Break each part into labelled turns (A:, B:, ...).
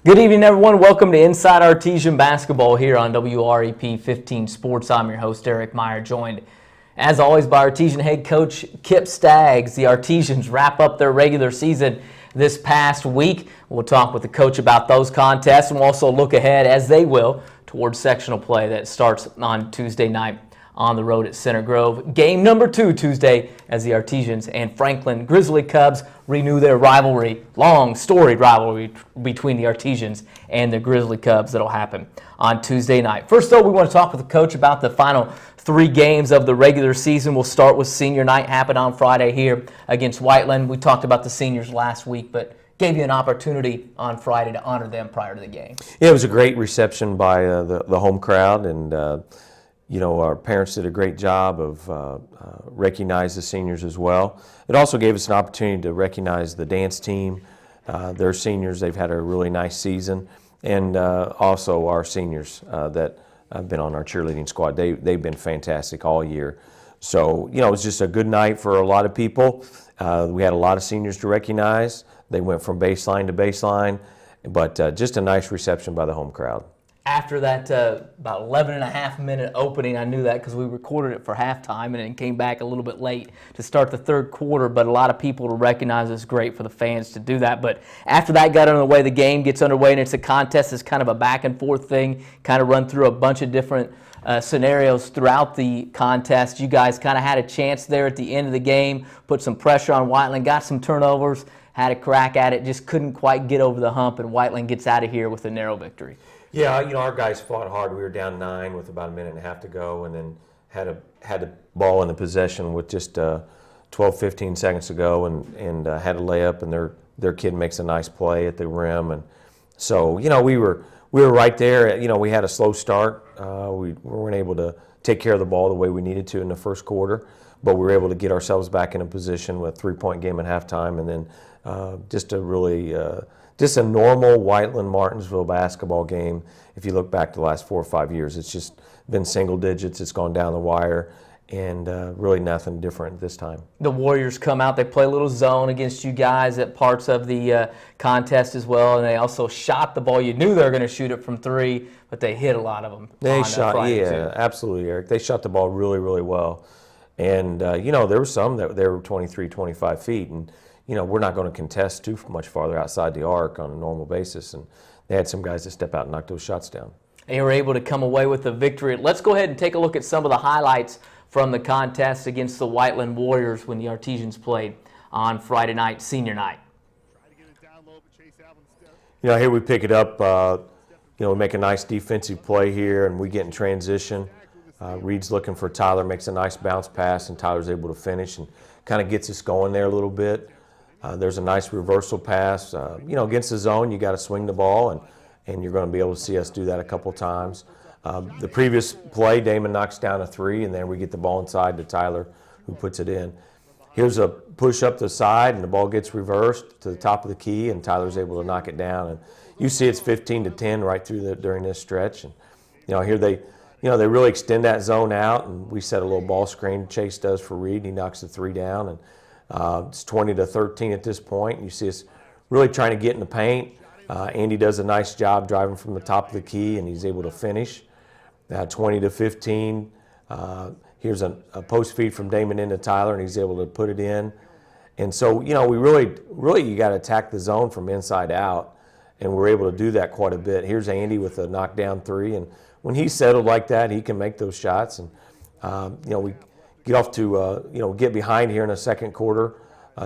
A: Good evening, everyone. Welcome to Inside Artesian Basketball here on WREP 15 Sports. I'm your host, Eric Meyer, joined, as always, by Artesian head coach Kip Staggs. The Artesians wrap up their regular season this past week. We'll talk with the coach about those contests, and we'll also look ahead, as they will, towards sectional play that starts on Tuesday night on the road at Center Grove. Game number 2 Tuesday as the Artesians and Franklin Grizzly Cubs renew their rivalry, long storied rivalry between the Artesians and the Grizzly Cubs that'll happen on Tuesday night. First, though, we want to talk with the coach about the final 3 games of the regular season. We'll start with senior night, happened on Friday here against Whiteland. We talked about the seniors last week, but gave you an opportunity on Friday to honor them prior to the game.
B: Yeah, it was a great reception by the home crowd, and our parents did a great job of recognize the seniors as well. It also gave us an opportunity to recognize the dance team. Their seniors, they've had a really nice season, and also our seniors that have been on our cheerleading squad. They've been fantastic all year. So, it was just a good night for a lot of people. We had a lot of seniors to recognize. They went from baseline to baseline, but just a nice reception by the home crowd.
A: After that about 11.5-minute opening, I knew that because we recorded it for halftime and then came back a little bit late to start the third quarter, but a lot of people to recognize it's great for the fans to do that. But after that got underway, the game gets underway, and it's a contest. It's kind of a back-and-forth thing, kind of run through a bunch of different scenarios throughout the contest. You guys kind of had a chance there at the end of the game, put some pressure on Whiteland, got some turnovers, had a crack at it, just couldn't quite get over the hump, and Whiteland gets out of here with a narrow victory.
B: Yeah, our guys fought hard. We were down 9 with about a minute and a half to go, and then had the ball in the possession with just 12-15 seconds to go, and had a layup, and their kid makes a nice play at the rim, and so we were right there. We had a slow start. We weren't able to take care of the ball the way we needed to in the first quarter, but we were able to get ourselves back in a position with a 3-point game at halftime, and then just a normal Whiteland-Martinsville basketball game. If you look back to the last 4 or 5 years, it's just been single digits. It's gone down the wire, and really nothing different this time.
A: The Warriors come out. They play a little zone against you guys at parts of the contest as well, and they also shot the ball. You knew they were going to shoot it from 3, but they hit a lot of them.
B: They shot, absolutely, Eric. They shot the ball really, really well. And, there were some that they were 23, 25 feet, and we're not going to contest too much farther outside the arc on a normal basis. And they had some guys that step out and knock those shots down.
A: They were able to come away with the victory. Let's go ahead and take a look at some of the highlights from the contest against the Whiteland Warriors when the Artesians played on Friday night, senior night.
B: Here we pick it up. We make a nice defensive play here, and we get in transition. Reed's looking for Tyler, makes a nice bounce pass, and Tyler's able to finish and kind of gets us going there a little bit. There's a nice reversal pass. Against the zone, you got to swing the ball, and you're going to be able to see us do that a couple times. The previous play, Damon knocks down a 3, and then we get the ball inside to Tyler, who puts it in. Here's a push up the side, and the ball gets reversed to the top of the key, and Tyler's able to knock it down. And you see it's 15-10 right through during this stretch. And here they really extend that zone out, and we set a little ball screen. Chase does for Reed, and he knocks the 3 down, and it's 20-13 at this point. And you see us really trying to get in the paint. Andy does a nice job driving from the top of the key, and he's able to finish. 20-15. Here's a post feed from Damon into Tyler, and he's able to put it in. And so, we really you got to attack the zone from inside out, and we're able to do that quite a bit. Here's Andy with a knockdown 3, and when he's settled like that, he can make those shots. And we get off to get behind here in the second quarter,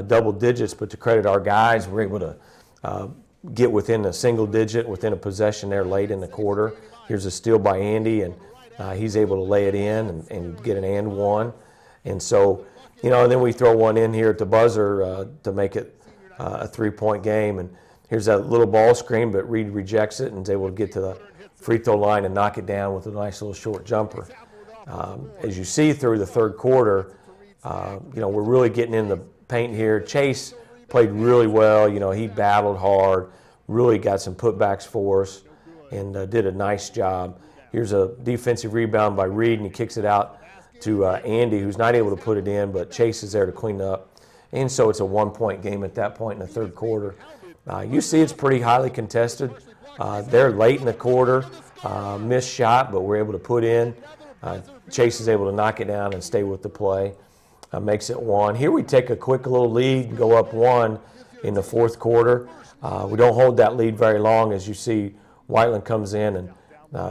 B: double digits. But to credit our guys, we're able to get within a single digit, within a possession there late in the quarter. Here's a steal by Andy, and he's able to lay it in and get an and one. And so, and then we throw one in here at the buzzer to make it a 3-point game. And here's that little ball screen, but Reed rejects it and is able to get to the free throw line and knock it down with a nice little short jumper. As you see through the third quarter, we're really getting in the paint here. Chase played really well. He battled hard, really got some putbacks for us, and did a nice job. Here's a defensive rebound by Reed, and he kicks it out to Andy, who's not able to put it in, but Chase is there to clean up. And so it's a 1-point game at that point in the third quarter. You see it's pretty highly contested. They're late in the quarter, missed shot, but we're able to put in. Chase is able to knock it down and stay with the play. Makes it 1. Here we take a quick little lead and go up 1 in the fourth quarter. We don't hold that lead very long. As you see, Whiteland comes in and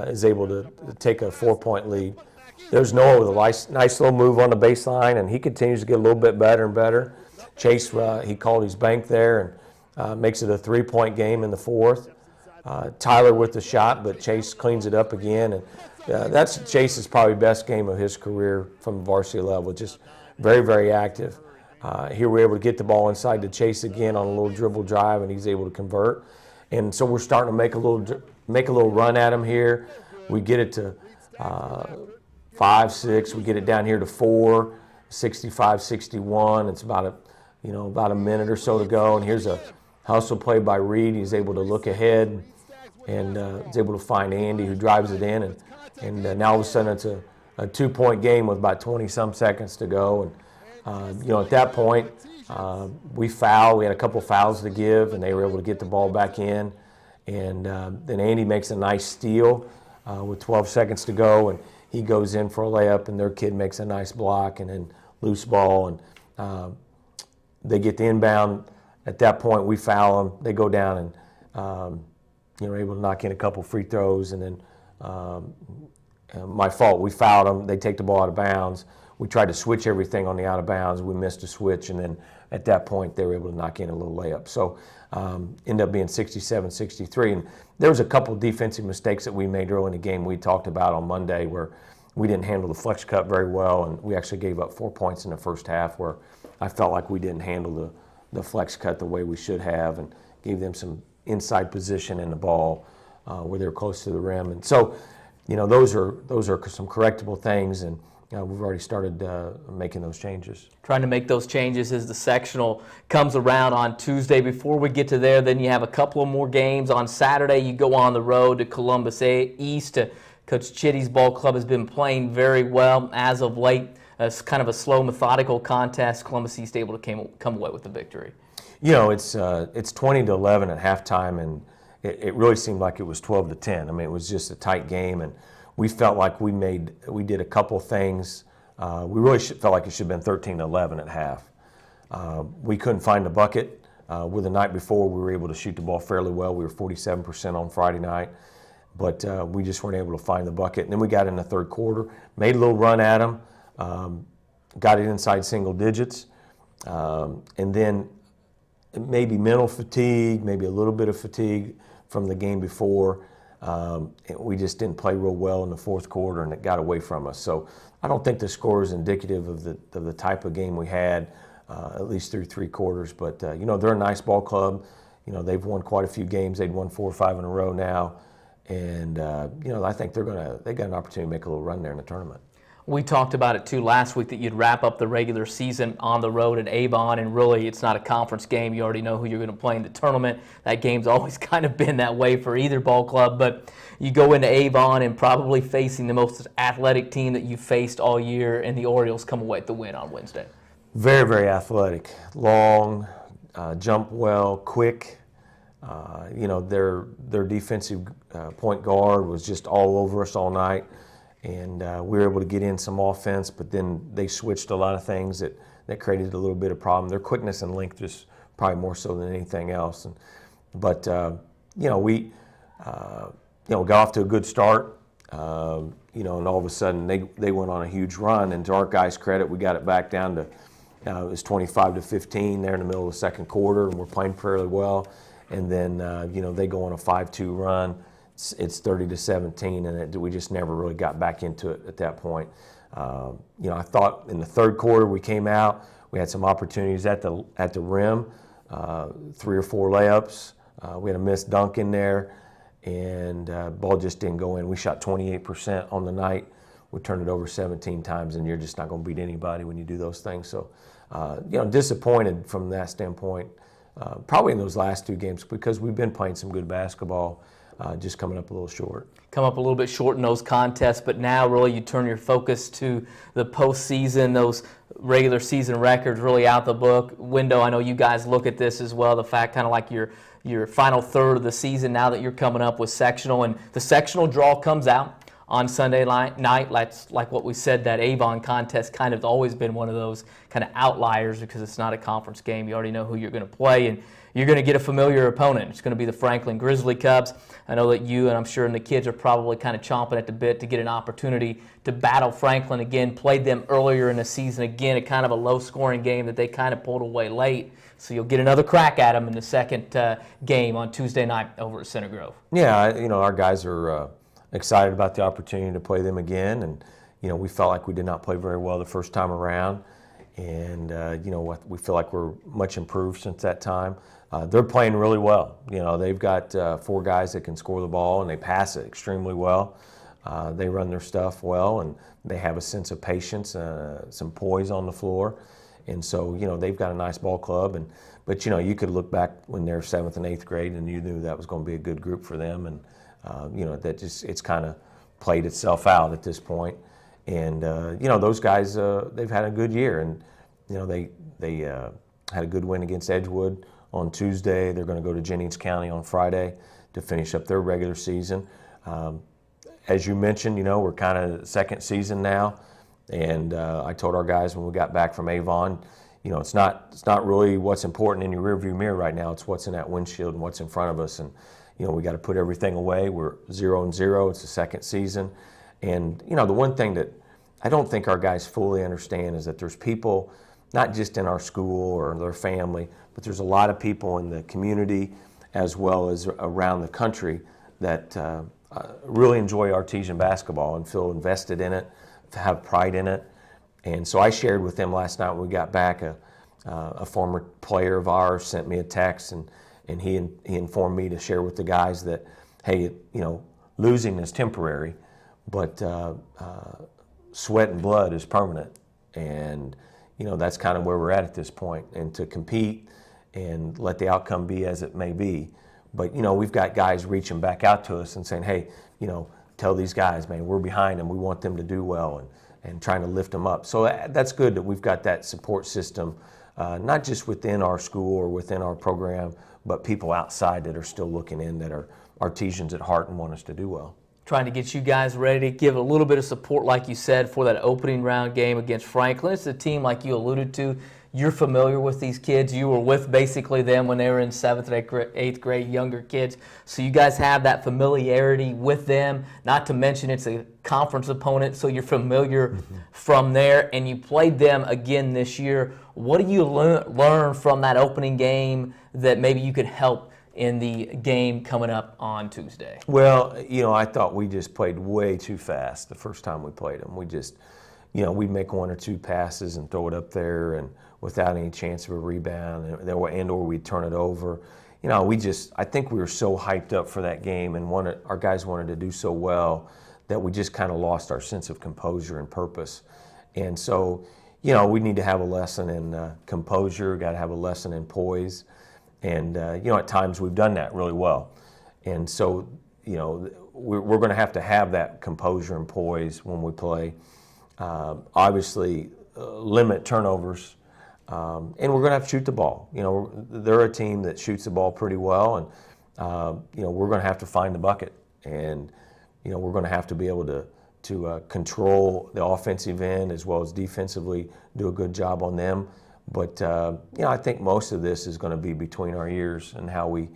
B: is able to take a 4-point lead. There's Noah with a nice little move on the baseline, and he continues to get a little bit better and better. Chase, he called his bank there and makes it a 3-point game in the fourth. Tyler with the shot, but Chase cleans it up again. And that's Chase's probably best game of his career from varsity level. Just very, very active. Here we're able to get the ball inside to Chase again on a little dribble drive, and he's able to convert. And so we're starting to make a little run at him here. We get it to 5, 6. We get it down here to 4, 65, 61. It's about a minute or so to go. And here's a hustle play by Reed. He's able to look ahead and is able to find Andy, who drives it in. And now all of a sudden it's a 2-point game with about 20-some seconds to go. And at that point, we fouled. We had a couple fouls to give, and they were able to get the ball back in. And then Andy makes a nice steal with 12 seconds to go, and he goes in for a layup, and their kid makes a nice block, and then loose ball, and they get the inbound. At that point, we foul them. They go down and are able to knock in a couple free throws, and then my fault. We fouled them. They take the ball out of bounds. We tried to switch everything on the out of bounds. We missed a switch, and then at that point, they were able to knock in a little layup. So ended up being 67-63. And there was a couple defensive mistakes that we made early in the game we talked about on Monday where we didn't handle the flex cut very well, and we actually gave up 4 points in the first half where I felt like we didn't handle the flex cut the way we should have and gave them some inside position in the ball where they were close to the rim. And so, those are some correctable things, and we've already started making those changes.
A: Trying to make those changes as the sectional comes around on Tuesday. Before we get to there, then you have a couple of more games. On Saturday, you go on the road to Columbus East. Coach Chitty's ball club has been playing very well as of late. It's kind of a slow, methodical contest. Columbus East able to come away with the victory.
B: It's 20-11 at halftime, and it really seemed like it was 12-10. I mean, it was just a tight game, and we felt like we did a couple things. We really felt like it should have been 13-11 at half. We couldn't find the bucket. With the night before, we were able to shoot the ball fairly well. We were 47% on Friday night, but we just weren't able to find the bucket. And then we got in the third quarter, made a little run at them, got it inside single digits, and then maybe mental fatigue, maybe a little bit of fatigue from the game before. We just didn't play real well in the fourth quarter, and it got away from us. So I don't think the score is indicative of the type of game we had, at least through 3 quarters. But they're a nice ball club. They've won quite a few games. They'd won 4 or 5 in a row now, and I think they got an opportunity to make a little run there in the tournament.
A: We talked about it too last week that you'd wrap up the regular season on the road at Avon, and really it's not a conference game. You already know who you're going to play in the tournament. That game's always kind of been that way for either ball club, but you go into Avon and probably facing the most athletic team that you've faced all year, and the Orioles come away with the win on Wednesday.
B: Very, very athletic. Long, jump well, quick. Their defensive point guard was just all over us all night. And we were able to get in some offense, but then they switched a lot of things that created a little bit of problem. Their quickness and length just probably more so than anything else. But we got off to a good start. And all of a sudden they went on a huge run. And to our guys' credit, we got it back down to it was 25-15 there in the middle of the second quarter, and we're playing fairly well. And then they go on a 5-2 run. It's 30-17, and we just never really got back into it at that point. I thought in the third quarter we came out, we had some opportunities at the rim, 3 or 4 layups. We had a missed dunk in there, and ball just didn't go in. We shot 28% on the night. We turned it over 17 times, and you're just not going to beat anybody when you do those things. So, disappointed from that standpoint. Probably in those last 2 games because we've been playing some good basketball. just coming up a little short.
A: Come up a little bit short in those contests, but now really you turn your focus to the postseason, those regular season records really out the book window. I know you guys look at this as well, the fact kind of like your final third of the season now that you're coming up with sectional, and the sectional draw comes out on Sunday night. Like what we said, that Avon contest kind of always been one of those kind of outliers because it's not a conference game. You already know who you're going to play, and you're going to get a familiar opponent. It's going to be the Franklin Grizzly Cubs. I know that you and I'm sure the kids are probably kind of chomping at the bit to get an opportunity to battle Franklin again. Played them earlier in the season again, a kind of a low-scoring game that they kind of pulled away late. So you'll get another crack at them in the second game on Tuesday night over at Center Grove.
B: Yeah, our guys are excited about the opportunity to play them again, and we felt like we did not play very well the first time around, and we feel like we're much improved since that time. They're playing really well. They've got 4 guys that can score the ball, and they pass it extremely well. They run their stuff well, and they have a sense of patience, some poise on the floor, and so they've got a nice ball club. But you could look back when they're 7th and 8th grade, and you knew that was going to be a good group for them, and it's kind of played itself out at this point. And those guys, they've had a good year, and they had a good win against Edgewood on Tuesday. They're going to go to Jennings County on Friday to finish up their regular season. As you mentioned, we're kind of second season now, and I told our guys when we got back from Avon, it's not really what's important in your rearview mirror right now. It's what's in that windshield and what's in front of us, and we got to put everything away. We're 0-0. It's the second season, and the one thing that I don't think our guys fully understand is that there's people, not just in our school or their family, but there's a lot of people in the community as well as around the country that really enjoy Artesian basketball and feel invested in it, have pride in it. And so I shared with them last night when we got back, a former player of ours sent me a text, and he informed me to share with the guys that, hey, losing is temporary, but sweat and blood is permanent. And that's kind of where we're at this point, and to compete and let the outcome be as it may be. But we've got guys reaching back out to us and saying, hey, tell these guys, man, we're behind them. We want them to do well, and trying to lift them up. So that's good that we've got that support system, not just within our school or within our program, but people outside that are still looking in, that are Artesians at heart and want us to do well.
A: Trying to get you guys ready to give a little bit of support, like you said, for that opening round game against Franklin. It's a team, like you alluded to, you're familiar with these kids. You were with basically them when they were in 7th and 8th grade, younger kids. So you guys have that familiarity with them, not to mention it's a conference opponent, so you're familiar from there, and you played them again this year. What do you learn from that opening game that maybe you could help in the game coming up on Tuesday?
B: Well, I thought we just played way too fast the first time we played them. We just, we'd make 1 or 2 passes and throw it up there, and without any chance of a rebound, and/or we'd turn it over. I think we were so hyped up for that game, and our guys wanted to do so well that we just kind of lost our sense of composure and purpose. And so, we need to have a lesson in composure, got to have a lesson in poise. And, at times we've done that really well. And so, we're going to have that composure and poise when we play. Obviously, limit turnovers. And we're going to have to shoot the ball. They're a team that shoots the ball pretty well. And, we're going to have to find the bucket. And, we're going to have to be able to control the offensive end as well as defensively, do a good job on them. But I think most of this is going to be between our ears and how we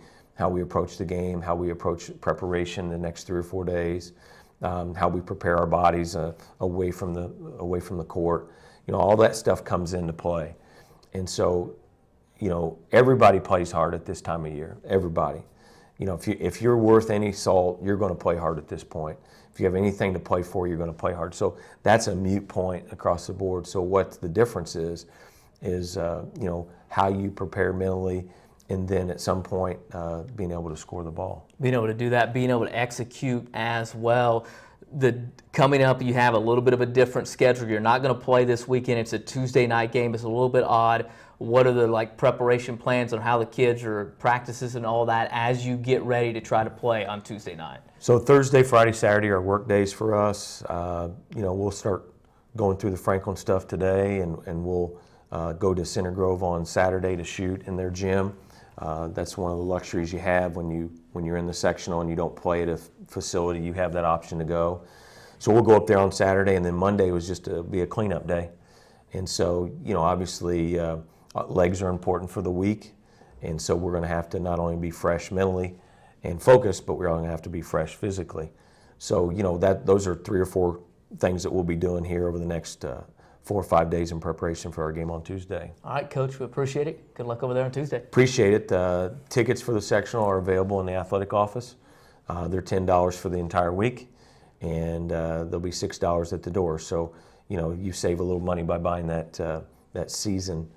B: approach the game, how we approach preparation the next 3 or 4 days, how we prepare our bodies away from the court. All that stuff comes into play. And so, everybody plays hard at this time of year. Everybody. If you're worth any salt, you're going to play hard at this point. If you have anything to play for, you're going to play hard. So that's a moot point across the board. So what the difference is how you prepare mentally, and then at some point being able to score the ball.
A: Being able to do that, being able to execute as well. coming up, you have a little bit of a different schedule. You're not going to play this weekend. It's a Tuesday night game. It's a little bit odd. What are the preparation plans on how the kids are practices and all that as you get ready to try to play on Tuesday night?
B: So Thursday, Friday, Saturday are work days for us. We'll start going through the Franklin stuff today, and we'll go to Center Grove on Saturday to shoot in their gym. That's one of the luxuries you have when you're in the sectional and you don't play at a facility. You have that option to go. So we'll go up there on Saturday, and then Monday was just to be a cleanup day. And so, obviously legs are important for the week, and so we're going to have to not only be fresh mentally and focused, but we're going to have to be fresh physically. So, those are 3 or 4 things that we'll be doing here over the next 4 or 5 days in preparation for our game on Tuesday.
A: All right, Coach, we appreciate it. Good luck over there on Tuesday.
B: Appreciate it. Tickets for the sectional are available in the athletic office. They're $10 for the entire week, and they'll be $6 at the door. So, you save a little money by buying that season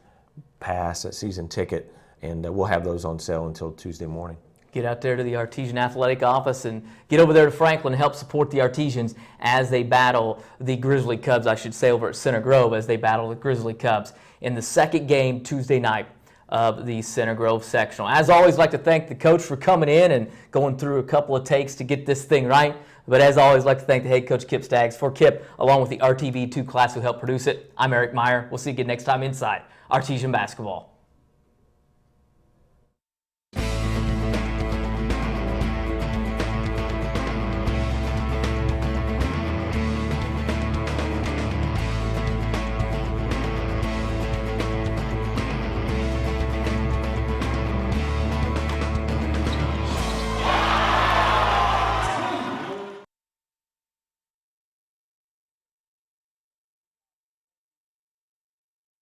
B: pass, that season ticket, and we'll have those on sale until Tuesday morning.
A: Get out there to the Artesian Athletic Office and get over there to Franklin and help support the Artesians as they battle the Grizzly Cubs, I should say, over at Center Grove as they battle the Grizzly Cubs in the second game Tuesday night of the Center Grove sectional. As always, I'd like to thank the coach for coming in and going through a couple of takes to get this thing right. But as always, I'd like to thank the head coach, Kip Staggs. For Kip, along with the RTV2 class who helped produce it, I'm Eric Meyer. We'll see you again next time inside Artesian Basketball.